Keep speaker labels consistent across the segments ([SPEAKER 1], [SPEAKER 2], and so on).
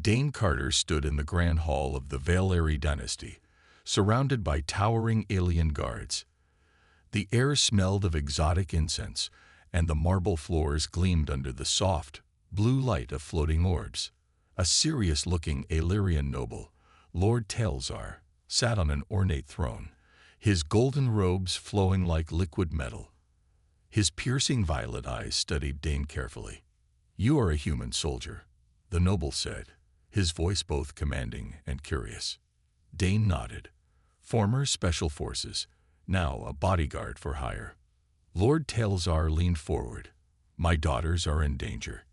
[SPEAKER 1] Dane Carter stood in the grand hall of the Valeri dynasty, surrounded by towering alien guards. The air smelled of exotic incense, and the marble floors gleamed under the soft, blue light of floating orbs. A serious-looking Illyrian noble, Lord Talzar, sat on an ornate throne, his golden robes flowing like liquid metal. His piercing violet eyes studied Dane carefully. "You are a human soldier," the noble said, his voice both commanding and curious. Dane nodded. "Former Special Forces, now a bodyguard for hire." Lord Talzar leaned forward. "My daughters are in danger.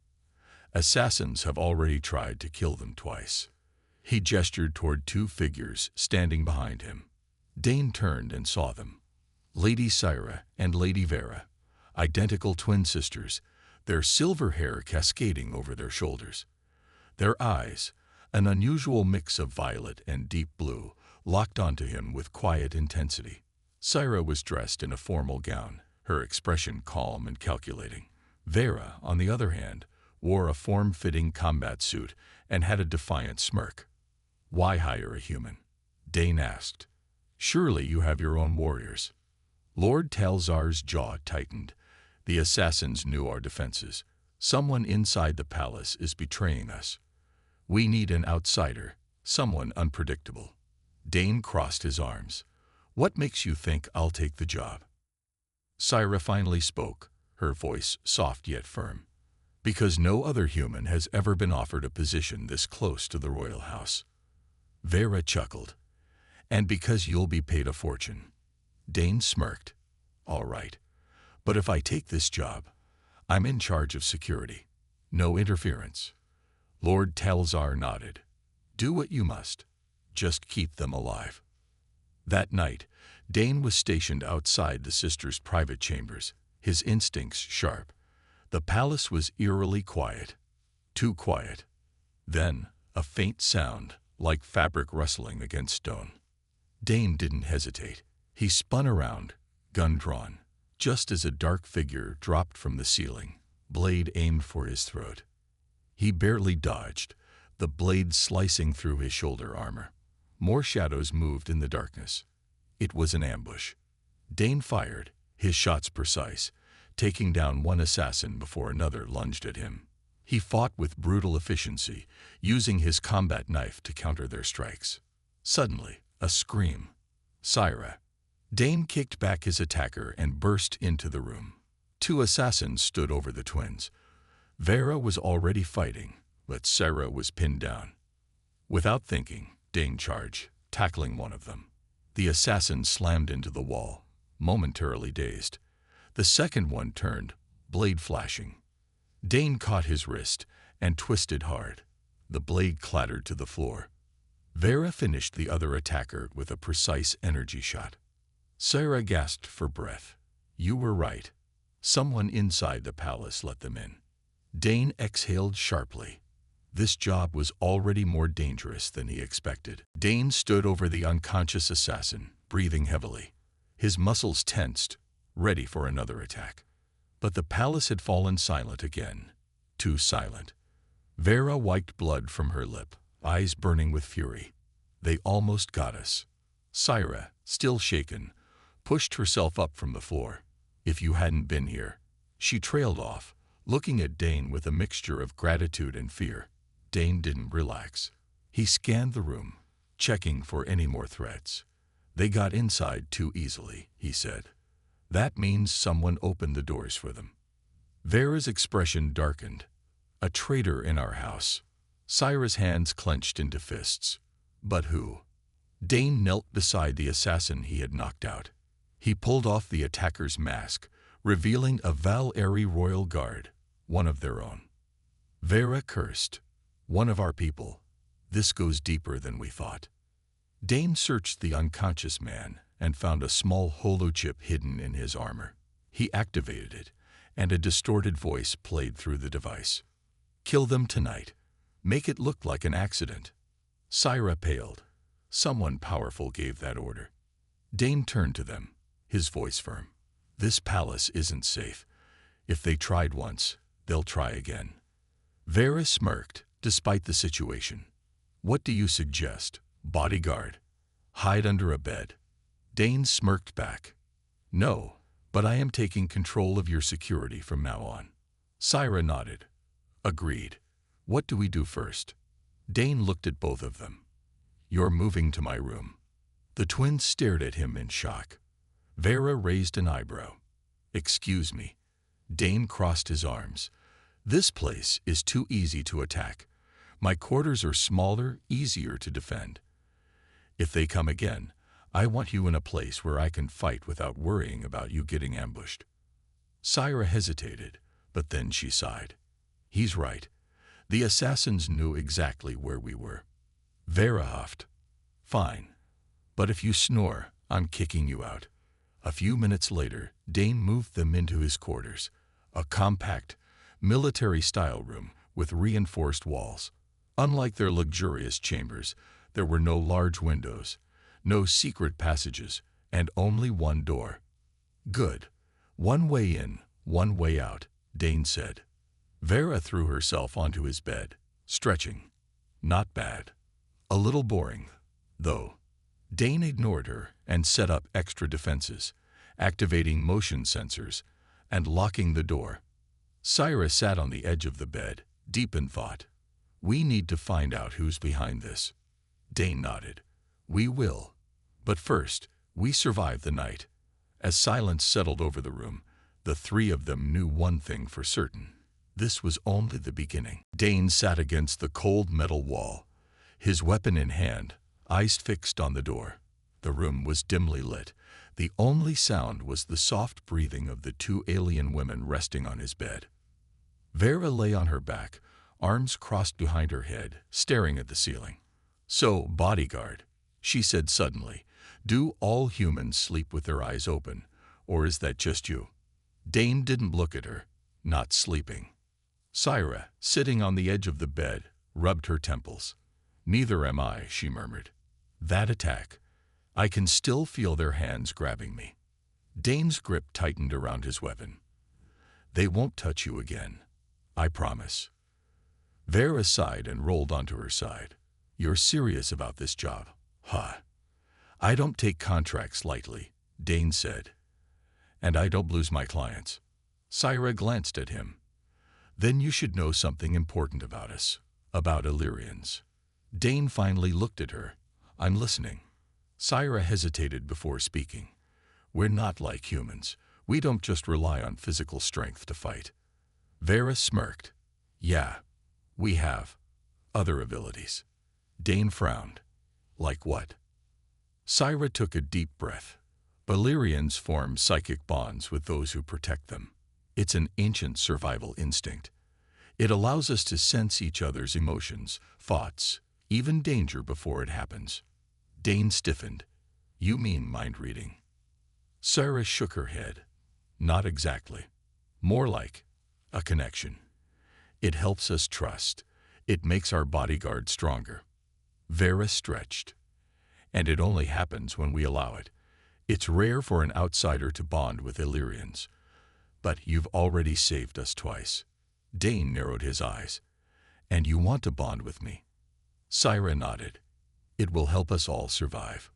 [SPEAKER 1] Assassins have already tried to kill them twice." He gestured toward two figures standing behind him. Dane turned and saw them. Lady Syra and Lady Vera, identical twin sisters, their silver hair cascading over their shoulders. Their eyes, an unusual mix of violet and deep blue, locked onto him with quiet intensity. Syra was dressed in a formal gown, her expression calm and calculating. Vera, on the other hand, wore a form-fitting combat suit and had a defiant smirk. "Why hire a human?" Dane asked. "Surely you have your own warriors." Lord Talzar's jaw tightened. "The assassins knew our defenses. Someone inside the palace is betraying us. We need an outsider, someone unpredictable." Dane crossed his arms. "What makes you think I'll take the job?" Syra finally spoke, her voice soft yet firm. "Because no other human has ever been offered a position this close to the royal house." Vera chuckled. "And because you'll be paid a fortune." Dane smirked. "All right. But if I take this job, I'm in charge of security. No interference." Lord Talzar nodded. "Do what you must. Just keep them alive." That night, Dane was stationed outside the sisters' private chambers, his instincts sharp. The palace was eerily quiet. Too quiet. Then, a faint sound, like fabric rustling against stone. Dane didn't hesitate. He spun around, gun drawn, just as a dark figure dropped from the ceiling, blade aimed for his throat. He barely dodged, the blade slicing through his shoulder armor. More shadows moved in the darkness. It was an ambush. Dane fired, his shots precise, taking down one assassin before another lunged at him. He fought with brutal efficiency, using his combat knife to counter their strikes. Suddenly, a scream. "Syra!" Dane kicked back his attacker and burst into the room. Two assassins stood over the twins. Vera was already fighting, but Syra was pinned down. Without thinking, Dane charged, tackling one of them. The assassin slammed into the wall, momentarily dazed. The second one turned, blade flashing. Dane caught his wrist and twisted hard. The blade clattered to the floor. Vera finished the other attacker with a precise energy shot. Syra gasped for breath. "You were right. Someone inside the palace let them in." Dane exhaled sharply. This job was already more dangerous than he expected. Dane stood over the unconscious assassin, breathing heavily. His muscles tensed, ready for another attack. But the palace had fallen silent again. Too silent. Vera wiped blood from her lip, eyes burning with fury. "They almost got us." Syra, still shaken, pushed herself up from the floor. "If you hadn't been here." She trailed off, looking at Dane with a mixture of gratitude and fear. Dane didn't relax. He scanned the room, checking for any more threats. "They got inside too easily," he said. "That means someone opened the doors for them." Vera's expression darkened. "A traitor in our house." Syra's hands clenched into fists. "But who?" Dane knelt beside the assassin he had knocked out. He pulled off the attacker's mask, revealing a Valeri royal guard, one of their own. Vera cursed. "One of our people. This goes deeper than we thought." Dane searched the unconscious man and found a small holochip hidden in his armor. He activated it, and a distorted voice played through the device. "Kill them tonight. Make it look like an accident." Syra paled. Someone powerful gave that order. Dane turned to them, his voice firm. "This palace isn't safe. If they tried once, they'll try again." Vera smirked, despite the situation. What do you suggest, bodyguard? Hide under a bed? Dane smirked back. No, but I am taking control of your security from now on. Syra nodded. Agreed. What do we do first? Dane looked at both of them. You're moving to my room. The twins stared at him in shock. Vera raised an eyebrow. Excuse me. Dane crossed his arms. This place is too easy to attack. My quarters are smaller, easier to defend. If they come again, I want you in a place where I can fight without worrying about you getting ambushed. Syra hesitated, but then she sighed. He's right. The assassins knew exactly where we were. Vera huffed. Fine. But if you snore, I'm kicking you out. A few minutes later, Dane moved them into his quarters, a compact, military-style room with reinforced walls. Unlike their luxurious chambers, there were no large windows, no secret passages, and only one door. Good. One way in, one way out, Dane said. Vera threw herself onto his bed, stretching. Not bad. A little boring, though. Dane ignored her and set up extra defenses, activating motion sensors and locking the door. Syra sat on the edge of the bed, deep in thought. We need to find out who's behind this. Dane nodded. We will. But first, we survive the night. As silence settled over the room, the three of them knew one thing for certain. This was only the beginning. Dane sat against the cold metal wall, his weapon in hand, eyes fixed on the door. The room was dimly lit. The only sound was the soft breathing of the two alien women resting on his bed. Vera lay on her back, arms crossed behind her head, staring at the ceiling. So, bodyguard, she said suddenly, do all humans sleep with their eyes open, or is that just you? Dane didn't look at her, not sleeping. Syra, sitting on the edge of the bed, rubbed her temples. Neither am I, she murmured. That attack. I can still feel their hands grabbing me. Dane's grip tightened around his weapon. They won't touch you again. I promise. Vera sighed and rolled onto her side. You're serious about this job, huh? I don't take contracts lightly, Dane said. And I don't lose my clients. Syra glanced at him. Then you should know something important about us, about Illyrians. Dane finally looked at her. I'm listening. Syra hesitated before speaking. We're not like humans. We don't just rely on physical strength to fight. Vera smirked. Yeah, we have other abilities. Dane frowned. Like what? Syra took a deep breath. Illyrians form psychic bonds with those who protect them. It's an ancient survival instinct. It allows us to sense each other's emotions, thoughts, even danger before it happens. Dane stiffened. You mean mind reading? Syra shook her head. Not exactly. More like a connection. It helps us trust. It makes our bodyguard stronger. Vera stretched. And it only happens when we allow it. It's rare for an outsider to bond with Illyrians. But you've already saved us twice. Dane narrowed his eyes. And you want to bond with me? Syra nodded. It will help us all survive.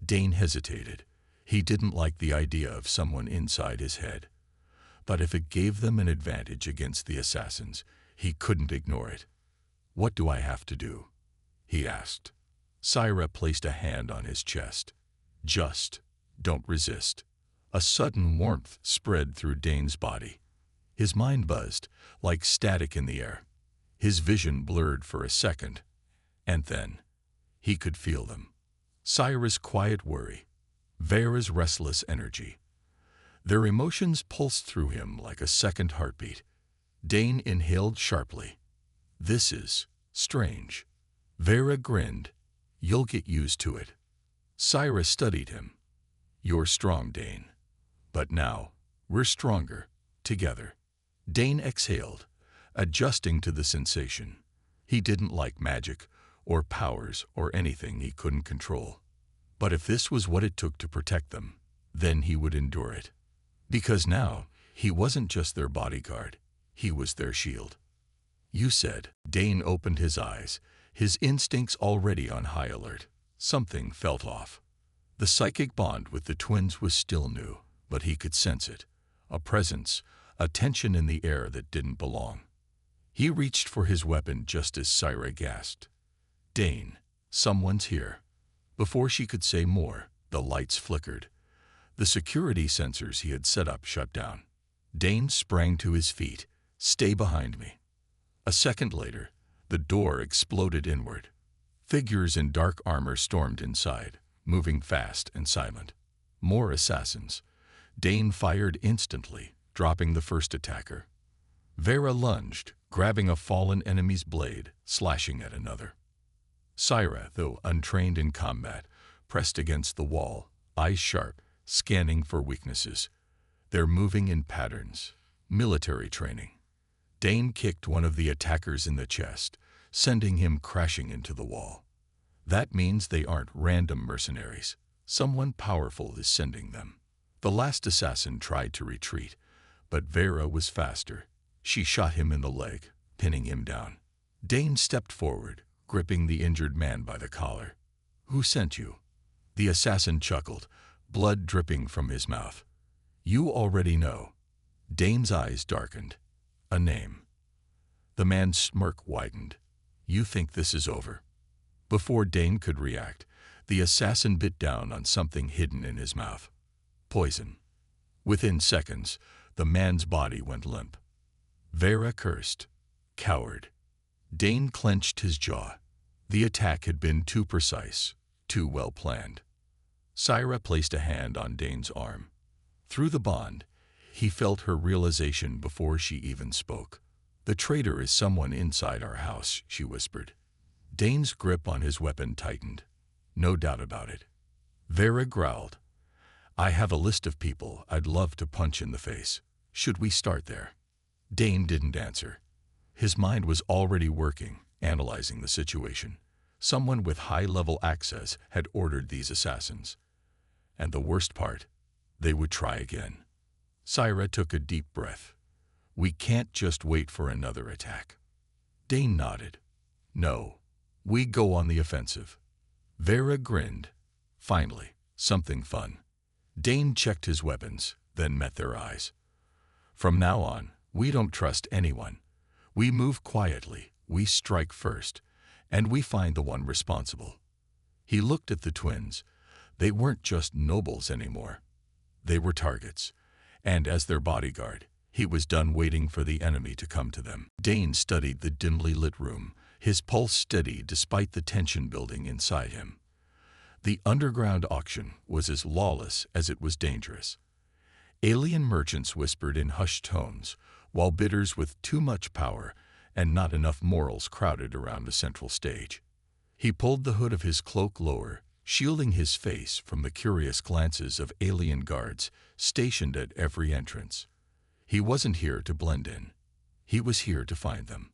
[SPEAKER 1] Dane hesitated. He didn't like the idea of someone inside his head. But if it gave them an advantage against the assassins, he couldn't ignore it. What do I have to do? He asked. Syra placed a hand on his chest. Just don't resist. A sudden warmth spread through Dane's body. His mind buzzed, like static in the air. His vision blurred for a second, and then he could feel them. Syra's quiet worry, Vera's restless energy. Their emotions pulsed through him like a second heartbeat. Dane inhaled sharply. This is strange. Vera grinned. You'll get used to it. Syra studied him. You're strong, Dane. But now, we're stronger, together. Dane exhaled, adjusting to the sensation. He didn't like magic, or powers, or anything he couldn't control. But if this was what it took to protect them, then he would endure it. Because now, he wasn't just their bodyguard, he was their shield. You said. Dane opened his eyes, his instincts already on high alert. Something felt off. The psychic bond with the twins was still new, but he could sense it. A presence, a tension in the air that didn't belong. He reached for his weapon just as Syra gasped. Dane, someone's here. Before she could say more, the lights flickered. The security sensors he had set up shut down. Dane sprang to his feet. Stay behind me. A second later, the door exploded inward. Figures in dark armor stormed inside, moving fast and silent. More assassins. Dane fired instantly, dropping the first attacker. Vera lunged, grabbing a fallen enemy's blade, slashing at another. Syra, though untrained in combat, pressed against the wall, eyes sharp, scanning for weaknesses. They're moving in patterns. Military training. Dane kicked one of the attackers in the chest, sending him crashing into the wall. That means they aren't random mercenaries. Someone powerful is sending them. The last assassin tried to retreat, but Vera was faster. She shot him in the leg, pinning him down. Dane stepped forward, gripping the injured man by the collar. Who sent you? The assassin chuckled, blood dripping from his mouth. You already know. Dane's eyes darkened. A name. The man's smirk widened. You think this is over? Before Dane could react, the assassin bit down on something hidden in his mouth. Poison. Within seconds, the man's body went limp. Vera cursed. Coward. Dane clenched his jaw. The attack had been too precise, too well planned. Syra placed a hand on Dane's arm. Through the bond, he felt her realization before she even spoke. The traitor is someone inside our house, she whispered. Dane's grip on his weapon tightened. No doubt about it. Vera growled. I have a list of people I'd love to punch in the face. Should we start there? Dane didn't answer. His mind was already working, analyzing the situation. Someone with high-level access had ordered these assassins. And the worst part, they would try again. Syra took a deep breath. We can't just wait for another attack. Dane nodded. No, we go on the offensive. Vera grinned. Finally, something fun. Dane checked his weapons, then met their eyes. From now on, we don't trust anyone. We move quietly, we strike first, and we find the one responsible. He looked at the twins. They weren't just nobles anymore. They were targets, and as their bodyguard, he was done waiting for the enemy to come to them. Dane studied the dimly lit room, his pulse steady despite the tension building inside him. The underground auction was as lawless as it was dangerous. Alien merchants whispered in hushed tones, while bidders with too much power and not enough morals crowded around the central stage. He pulled the hood of his cloak lower, shielding his face from the curious glances of alien guards stationed at every entrance. He wasn't here to blend in. He was here to find them.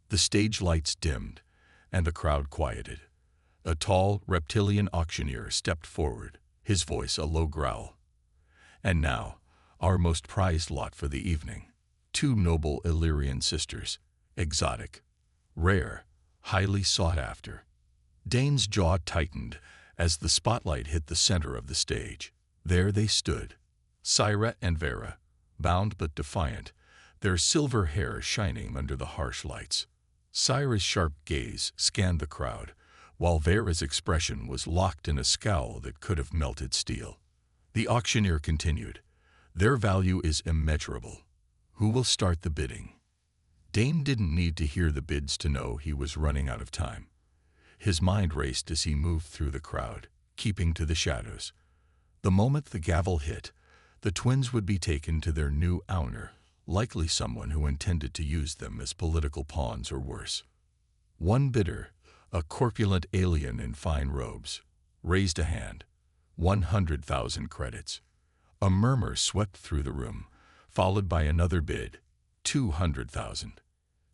[SPEAKER 1] The stage lights dimmed, and the crowd quieted. A tall, reptilian auctioneer stepped forward, his voice a low growl. And now, our most prized lot for the evening. 2 noble Illyrian sisters, exotic, rare, highly sought after. Dane's jaw tightened as the spotlight hit the center of the stage. There they stood, Syra and Vera, bound but defiant, their silver hair shining under the harsh lights. Syra's sharp gaze scanned the crowd, while Vera's expression was locked in a scowl that could have melted steel. The auctioneer continued, Their value is immeasurable. Who will start the bidding? Dane didn't need to hear the bids to know he was running out of time. His mind raced as he moved through the crowd, keeping to the shadows. The moment the gavel hit, the twins would be taken to their new owner, likely someone who intended to use them as political pawns or worse. One bidder, a corpulent alien in fine robes, raised a hand. 100,000 credits. A murmur swept through the room, followed by another bid, 200,000.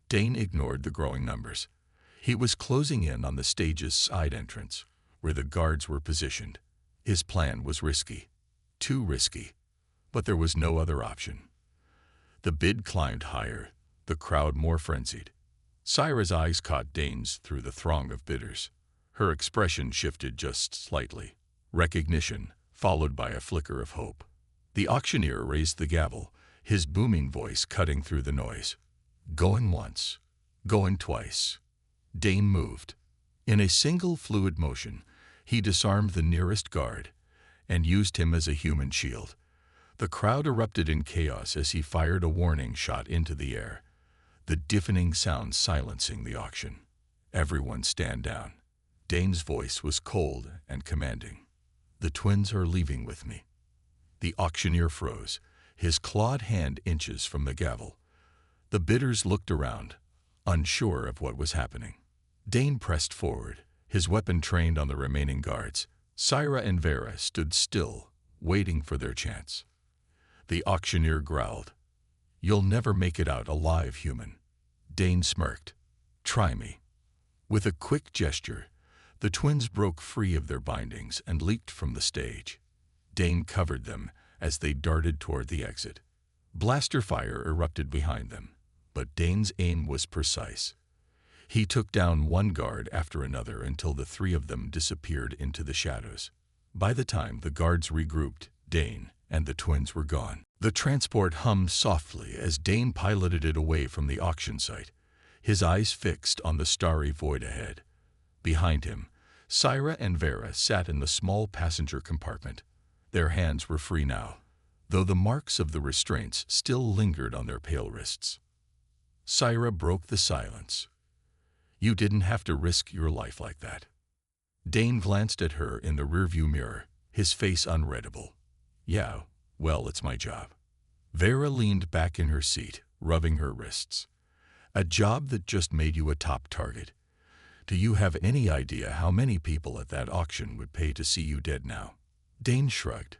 [SPEAKER 1] Dane ignored the growing numbers. He was closing in on the stage's side entrance, where the guards were positioned. His plan was risky. Too risky. But there was no other option. The bid climbed higher, the crowd more frenzied. Syra's eyes caught Dane's through the throng of bidders. Her expression shifted just slightly. Recognition, followed by a flicker of hope. The auctioneer raised the gavel, his booming voice cutting through the noise. Going once. Going twice. Dane moved. In a single fluid motion, he disarmed the nearest guard and used him as a human shield. The crowd erupted in chaos as he fired a warning shot into the air, the deafening sound silencing the auction. Everyone stand down. Dane's voice was cold and commanding. The twins are leaving with me. The auctioneer froze, his clawed hand inches from the gavel. The bidders looked around, unsure of what was happening. Dane pressed forward, his weapon trained on the remaining guards. Syra and Vera stood still, waiting for their chance. The auctioneer growled, "You'll never make it out alive, human." Dane smirked. "Try me." With a quick gesture, the twins broke free of their bindings and leaped from the stage. Dane covered them as they darted toward the exit. Blaster fire erupted behind them, but Dane's aim was precise. He took down one guard after another until the three of them disappeared into the shadows. By the time the guards regrouped, Dane and the twins were gone. The transport hummed softly as Dane piloted it away from the auction site, his eyes fixed on the starry void ahead. Behind him, Syra and Vera sat in the small passenger compartment. Their hands were free now, though the marks of the restraints still lingered on their pale wrists. Syra broke the silence. "You didn't have to risk your life like that." Dane glanced at her in the rearview mirror, his face unreadable. "Yeah, well, it's my job." Vera leaned back in her seat, rubbing her wrists. "A job that just made you a top target. Do you have any idea how many people at that auction would pay to see you dead now?" Dane shrugged.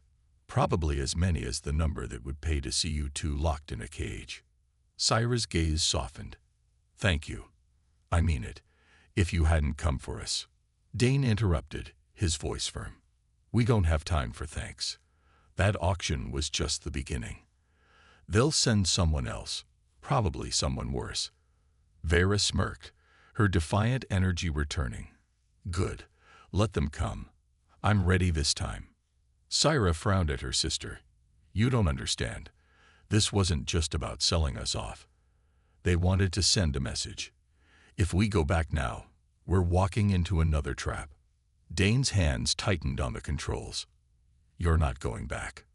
[SPEAKER 1] "Probably as many as the number that would pay to see you two locked in a cage." Syra's gaze softened. "Thank you. I mean it. If you hadn't come for us." Dane interrupted, his voice firm. "We don't have time for thanks. That auction was just the beginning. They'll send someone else, probably someone worse." Vera smirked, her defiant energy returning. "Good. Let them come. I'm ready this time." Syra frowned at her sister. "You don't understand. This wasn't just about selling us off. They wanted to send a message. If we go back now, we're walking into another trap." Dane's hands tightened on the controls. "You're not going back."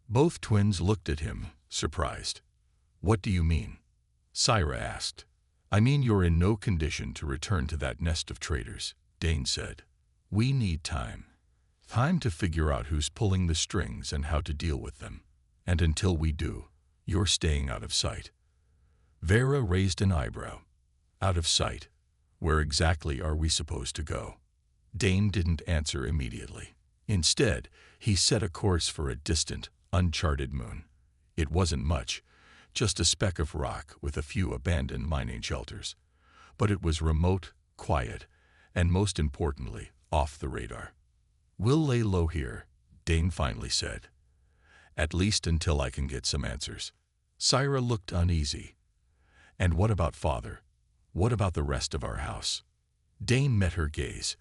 [SPEAKER 1] Both twins looked at him, surprised. "What do you mean?" Syra asked. "I mean you're in no condition to return to that nest of traitors," Dane said. "We need time. Time to figure out who's pulling the strings and how to deal with them. And until we do, you're staying out of sight." Vera raised an eyebrow. "Out of sight? Where exactly are we supposed to go?" Dane didn't answer immediately. Instead, he set a course for a distant, uncharted moon. It wasn't much, just a speck of rock with a few abandoned mining shelters. But it was remote, quiet, and most importantly, off the radar. "We'll lay low here," Dane finally said. "At least until I can get some answers." Syra looked uneasy. "And what about Father? What about the rest of our house?" Dane met her gaze.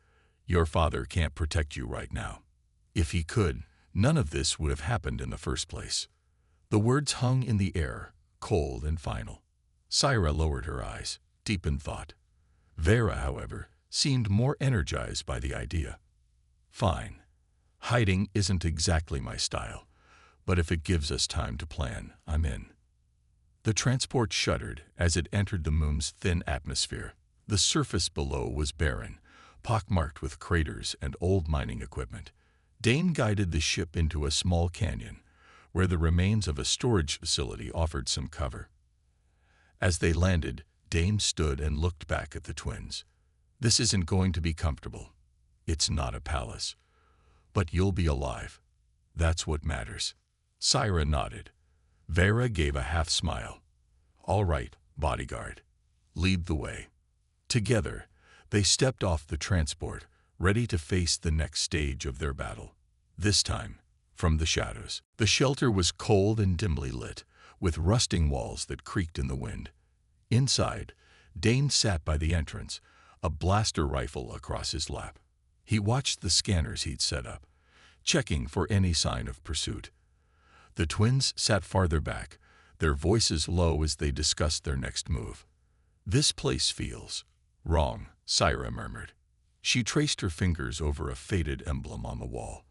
[SPEAKER 1] "Your father can't protect you right now. If he could, none of this would have happened in the first place." The words hung in the air, cold and final. Syra lowered her eyes, deep in thought. Vera, however, seemed more energized by the idea. "Fine. Hiding isn't exactly my style, but if it gives us time to plan, I'm in." The transport shuddered as it entered the moon's thin atmosphere. The surface below was barren, pockmarked with craters and old mining equipment. Dane guided the ship into a small canyon, where the remains of a storage facility offered some cover. As they landed, Dane stood and looked back at the twins. "This isn't going to be comfortable. It's not a palace. But you'll be alive. That's what matters." Syra nodded. Vera gave a half smile. "All right, Bodyguard. Lead the way." Together, they stepped off the transport, ready to face the next stage of their battle. This time, from the shadows. The shelter was cold and dimly lit, with rusting walls that creaked in the wind. Inside, Dane sat by the entrance, a blaster rifle across his lap. He watched the scanners he'd set up, checking for any sign of pursuit. The twins sat farther back, their voices low as they discussed their next move. "This place feels wrong," Syra murmured. She traced her fingers over a faded emblem on the wall,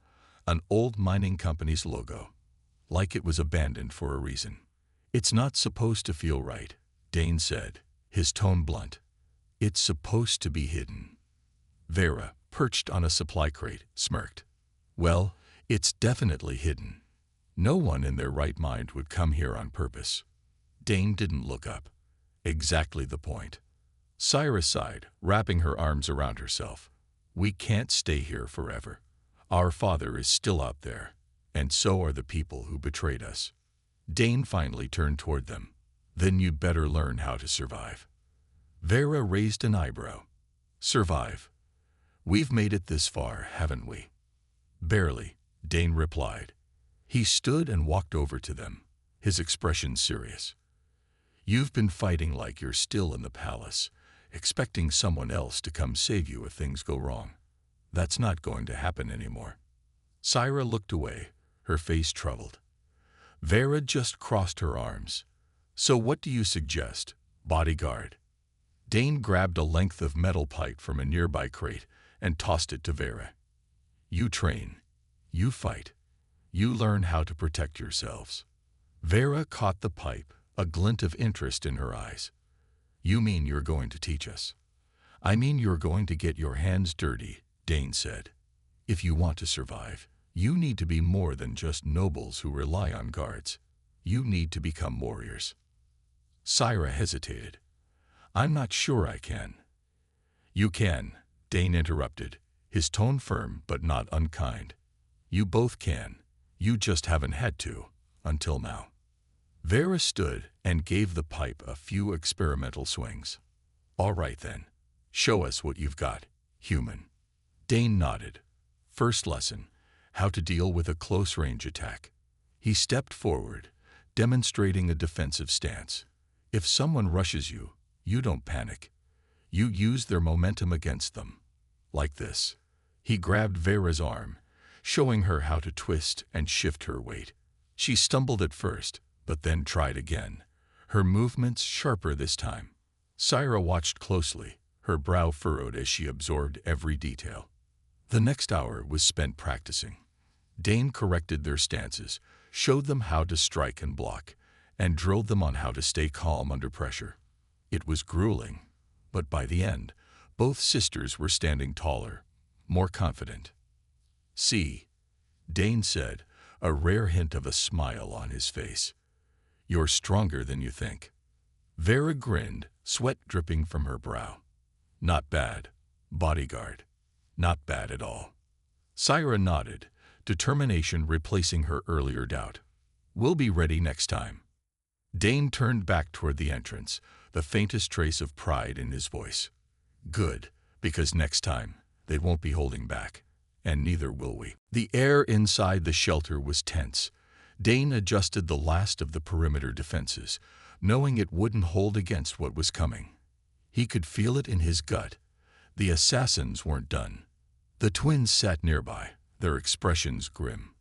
[SPEAKER 1] an old mining company's logo, like it was abandoned for a reason. "It's not supposed to feel right," Dane said, his tone blunt. "It's supposed to be hidden." Vera, perched on a supply crate, smirked. "Well, it's definitely hidden. No one in their right mind would come here on purpose." Dane didn't look up. Exactly the point. Syra sighed, wrapping her arms around herself. "We can't stay here forever. Our father is still out there, and so are the people who betrayed us." Dane finally turned toward them. "Then you'd better learn how to survive." Vera raised an eyebrow. "Survive? We've made it this far, haven't we?" "Barely," Dane replied. He stood and walked over to them, his expression serious. "You've been fighting like you're still in the palace, expecting someone else to come save you if things go wrong. That's not going to happen anymore." Syra looked away, her face troubled. Vera just crossed her arms. "So what do you suggest, Bodyguard?" Dane grabbed a length of metal pipe from a nearby crate and tossed it to Vera. "You train. You fight. You learn how to protect yourselves." Vera caught the pipe, a glint of interest in her eyes. "You mean you're going to teach us?" "I mean you're going to get your hands dirty," Dane said. "If you want to survive, you need to be more than just nobles who rely on guards. You need to become warriors." Syra hesitated. "I'm not sure I can." "You can," Dane interrupted, his tone firm but not unkind. "You both can. You just haven't had to, until now." Vera stood and gave the pipe a few experimental swings. "All right then. Show us what you've got, human." Dane nodded. "First lesson, how to deal with a close-range attack." He stepped forward, demonstrating a defensive stance. "If someone rushes you, you don't panic. You use their momentum against them. Like this." He grabbed Vera's arm, showing her how to twist and shift her weight. She stumbled at first, but then tried again, her movements sharper this time. Syra watched closely, her brow furrowed as she absorbed every detail. The next hour was spent practicing. Dane corrected their stances, showed them how to strike and block, and drilled them on how to stay calm under pressure. It was grueling, but by the end, both sisters were standing taller, more confident. "See," Dane said, a rare hint of a smile on his face. "You're stronger than you think." Vera grinned, sweat dripping from her brow. "Not bad, Bodyguard. Not bad at all." Syra nodded, determination replacing her earlier doubt. "We'll be ready next time." Dane turned back toward the entrance, the faintest trace of pride in his voice. "Good, because next time, they won't be holding back, and neither will we." The air inside the shelter was tense. Dane adjusted the last of the perimeter defenses, knowing it wouldn't hold against what was coming. He could feel it in his gut. The assassins weren't done. The twins sat nearby, their expressions grim.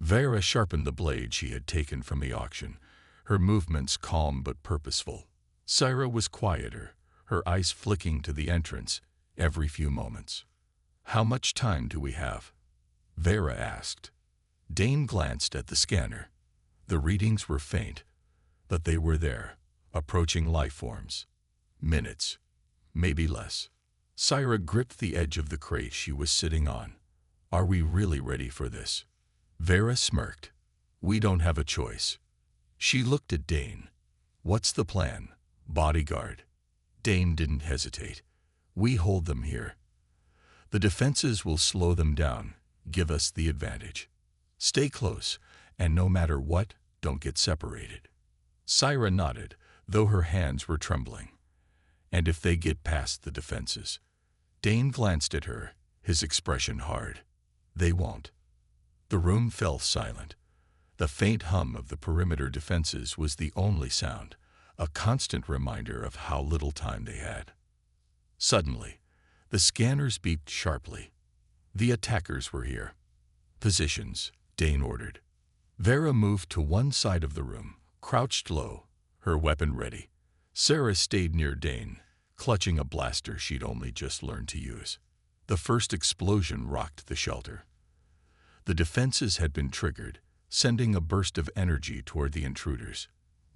[SPEAKER 1] Vera sharpened the blade she had taken from the auction, her movements calm but purposeful. Syra was quieter, her eyes flicking to the entrance every few moments. "How much time do we have?" Vera asked. Dane glanced at the scanner. The readings were faint, but they were there, approaching life forms. Minutes, maybe less. Syra gripped the edge of the crate she was sitting on. "Are we really ready for this?" Vera smirked. "We don't have a choice." She looked at Dane. "What's the plan, Bodyguard?" Dane didn't hesitate. "We hold them here. The defenses will slow them down, give us the advantage. Stay close, and no matter what, don't get separated." Syra nodded, though her hands were trembling. "And if they get past the defenses?" Dane glanced at her, his expression hard. "They won't." The room fell silent. The faint hum of the perimeter defenses was the only sound, a constant reminder of how little time they had. Suddenly, the scanners beeped sharply. The attackers were here. Positions, Dane ordered. Vera moved to one side of the room, crouched low, her weapon ready. Sarah stayed near Dane, clutching a blaster she'd only just learned to use. The first explosion rocked the shelter. The defenses had been triggered, sending a burst of energy toward the intruders.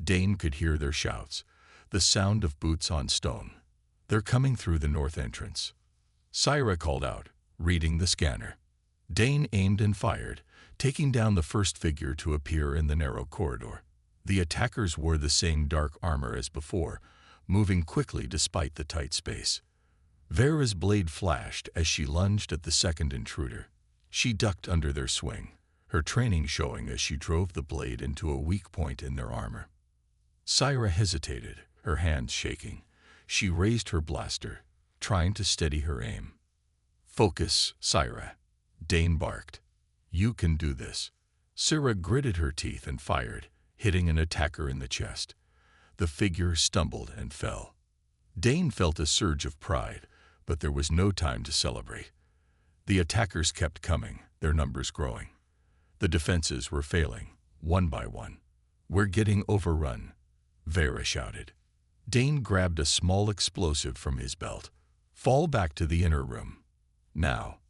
[SPEAKER 1] Dane could hear their shouts, the sound of boots on stone. "They're coming through the north entrance." Syra called out, reading the scanner. Dane aimed and fired, taking down the first figure to appear in the narrow corridor. The attackers wore the same dark armor as before, moving quickly despite the tight space. Vera's blade flashed as she lunged at the second intruder. She ducked under their swing, her training showing as she drove the blade into a weak point in their armor. Syra hesitated, her hands shaking. She raised her blaster, trying to steady her aim. "Focus, Syra," Dane barked. "You can do this." Syra gritted her teeth and fired, hitting an attacker in the chest. The figure stumbled and fell. Dane felt a surge of pride, but there was no time to celebrate. The attackers kept coming, their numbers growing. The defenses were failing, one by one. "We're getting overrun," Vera shouted. Dane grabbed a small explosive from his belt. "Fall back to the inner room. Now."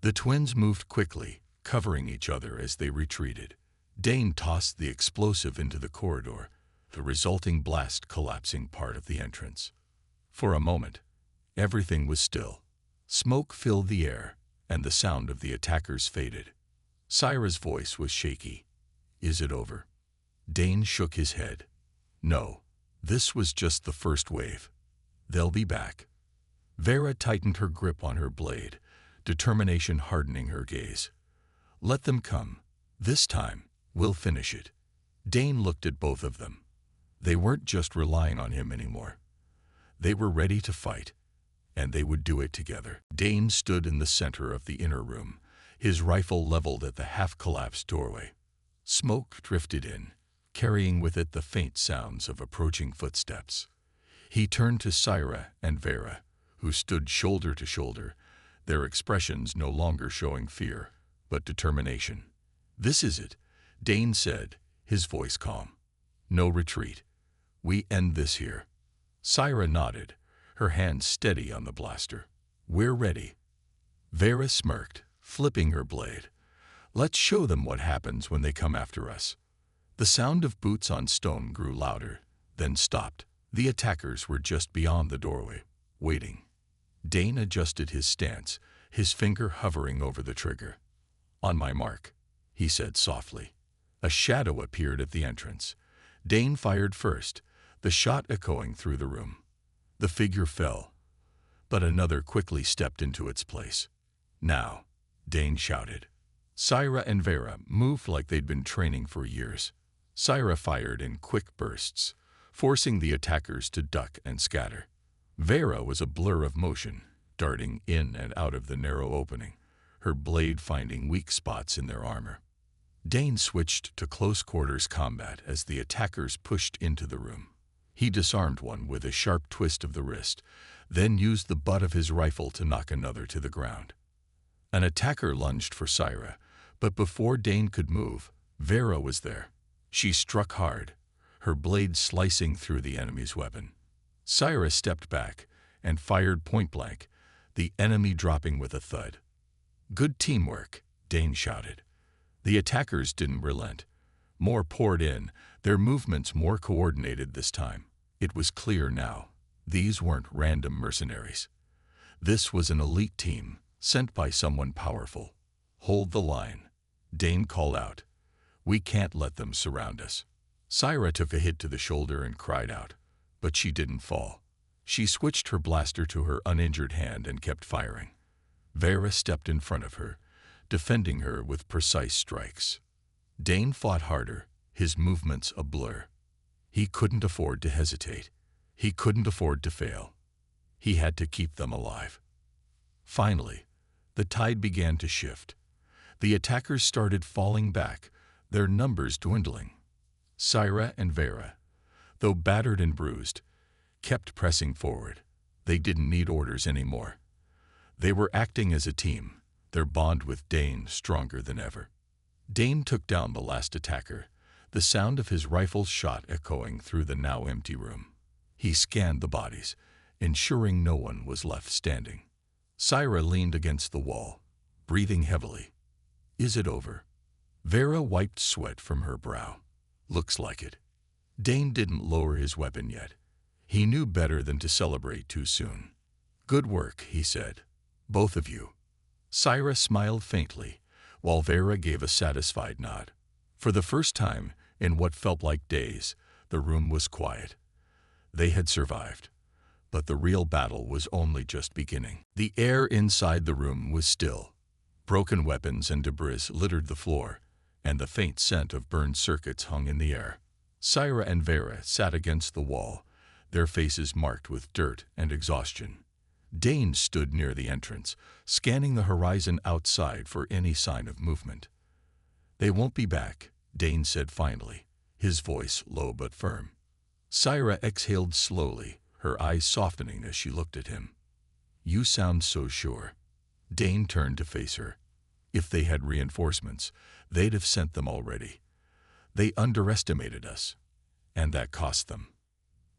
[SPEAKER 1] The twins moved quickly, covering each other as they retreated. Dane tossed the explosive into the corridor, the resulting blast collapsing part of the entrance. For a moment, everything was still. Smoke filled the air, and the sound of the attackers faded. Syra's voice was shaky. "Is it over?" Dane shook his head. "No, this was just the first wave. They'll be back." Vera tightened her grip on her blade, determination hardening her gaze. "Let them come. This time, we'll finish it." Dane looked at both of them. They weren't just relying on him anymore. They were ready to fight, and they would do it together. Dane stood in the center of the inner room, his rifle leveled at the half-collapsed doorway. Smoke drifted in, carrying with it the faint sounds of approaching footsteps. He turned to Syra and Vera, who stood shoulder to shoulder, their expressions no longer showing fear, but determination. "This is it," Dane said, his voice calm. "No retreat. We end this here." Syra nodded, her hands steady on the blaster. "We're ready." Vera smirked, flipping her blade. "Let's show them what happens when they come after us." The sound of boots on stone grew louder, then stopped. The attackers were just beyond the doorway, waiting. Dane adjusted his stance, his finger hovering over the trigger. "On my mark," he said softly. A shadow appeared at the entrance. Dane fired first, the shot echoing through the room. The figure fell, but another quickly stepped into its place. "Now," Dane shouted. Syra and Vera moved like they'd been training for years. Syra fired in quick bursts, forcing the attackers to duck and scatter. Vera was a blur of motion, darting in and out of the narrow opening, her blade finding weak spots in their armor. Dane switched to close-quarters combat as the attackers pushed into the room. He disarmed one with a sharp twist of the wrist, then used the butt of his rifle to knock another to the ground. An attacker lunged for Syra, but before Dane could move, Vera was there. She struck hard, her blade slicing through the enemy's weapon. Syra stepped back and fired point-blank, the enemy dropping with a thud. "Good teamwork," Dane shouted. The attackers didn't relent. More poured in, their movements more coordinated this time. It was clear now. These weren't random mercenaries. This was an elite team, sent by someone powerful. "Hold the line," Dane called out. "We can't let them surround us." Syra took a hit to the shoulder and cried out, but she didn't fall. She switched her blaster to her uninjured hand and kept firing. Vera stepped in front of her, defending her with precise strikes. Dane fought harder, his movements a blur. He couldn't afford to hesitate. He couldn't afford to fail. He had to keep them alive. Finally, the tide began to shift. The attackers started falling back, their numbers dwindling. Syra and Vera, though battered and bruised, kept pressing forward. They didn't need orders anymore. They were acting as a team, their bond with Dane stronger than ever. Dane took down the last attacker, the sound of his rifle's shot echoing through the now empty room. He scanned the bodies, ensuring no one was left standing. Syra leaned against the wall, breathing heavily. Is it over? Vera wiped sweat from her brow. Looks like it. Dane didn't lower his weapon yet. He knew better than to celebrate too soon. Good work, he said. Both of you. Syra smiled faintly, while Vera gave a satisfied nod. For the first time, in what felt like days, the room was quiet. They had survived. But the real battle was only just beginning. The air inside the room was still. Broken weapons and debris littered the floor, and the faint scent of burned circuits hung in the air. Syra and Vera sat against the wall, their faces marked with dirt and exhaustion. Dane stood near the entrance, scanning the horizon outside for any sign of movement. They won't be back, Dane said finally, his voice low but firm. Syra exhaled slowly, her eyes softening as she looked at him. You sound so sure. Dane turned to face her. If they had reinforcements, they'd have sent them already. They underestimated us, and that cost them.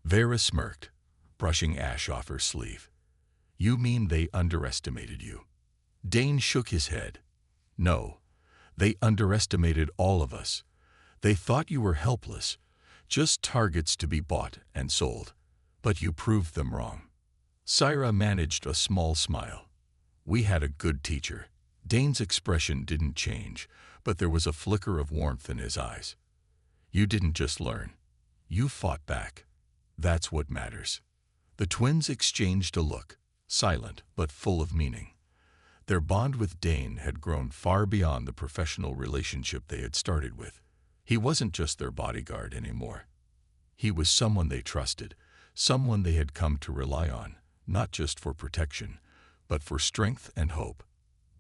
[SPEAKER 1] Vera smirked, brushing ash off her sleeve. You mean they underestimated you? Dane shook his head. No, they underestimated all of us. They thought you were helpless, just targets to be bought and sold. But you proved them wrong. Syra managed a small smile. We had a good teacher. Dane's expression didn't change, but there was a flicker of warmth in his eyes. You didn't just learn. You fought back. That's what matters. The twins exchanged a look, silent but full of meaning. Their bond with Dane had grown far beyond the professional relationship they had started with. He wasn't just their bodyguard anymore. He was someone they trusted, someone they had come to rely on, not just for protection, but for strength and hope.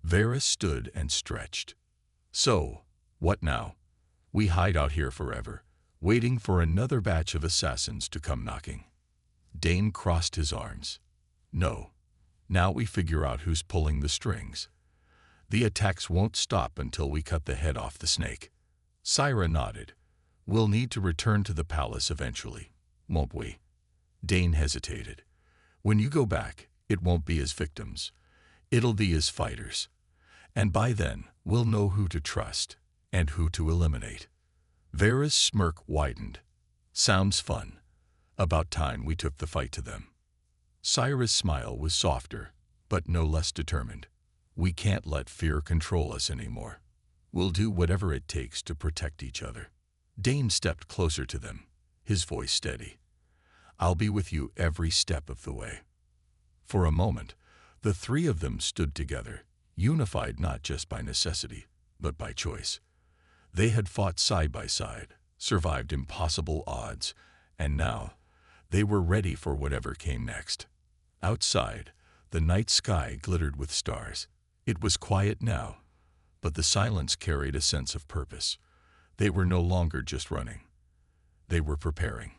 [SPEAKER 1] Vera stood and stretched. So, what now? We hide out here forever, waiting for another batch of assassins to come knocking. Dane crossed his arms. No. Now we figure out who's pulling the strings. The attacks won't stop until we cut the head off the snake. Syra nodded. We'll need to return to the palace eventually, won't we? Dane hesitated. When you go back, it won't be as victims. It'll be as fighters. And by then, we'll know who to trust and who to eliminate. Vera's smirk widened. Sounds fun. About time we took the fight to them. Syra's smile was softer, but no less determined. We can't let fear control us anymore. We'll do whatever it takes to protect each other. Dane stepped closer to them, his voice steady. I'll be with you every step of the way. For a moment, the three of them stood together, unified not just by necessity, but by choice. They had fought side by side, survived impossible odds, and now they were ready for whatever came next. Outside, the night sky glittered with stars. It was quiet now, but the silence carried a sense of purpose. They were no longer just running. They were preparing.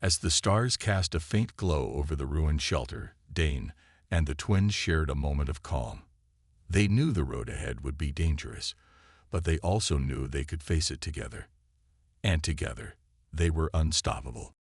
[SPEAKER 1] As the stars cast a faint glow over the ruined shelter, Dane and the twins shared a moment of calm. They knew the road ahead would be dangerous, but they also knew they could face it together. And together, they were unstoppable.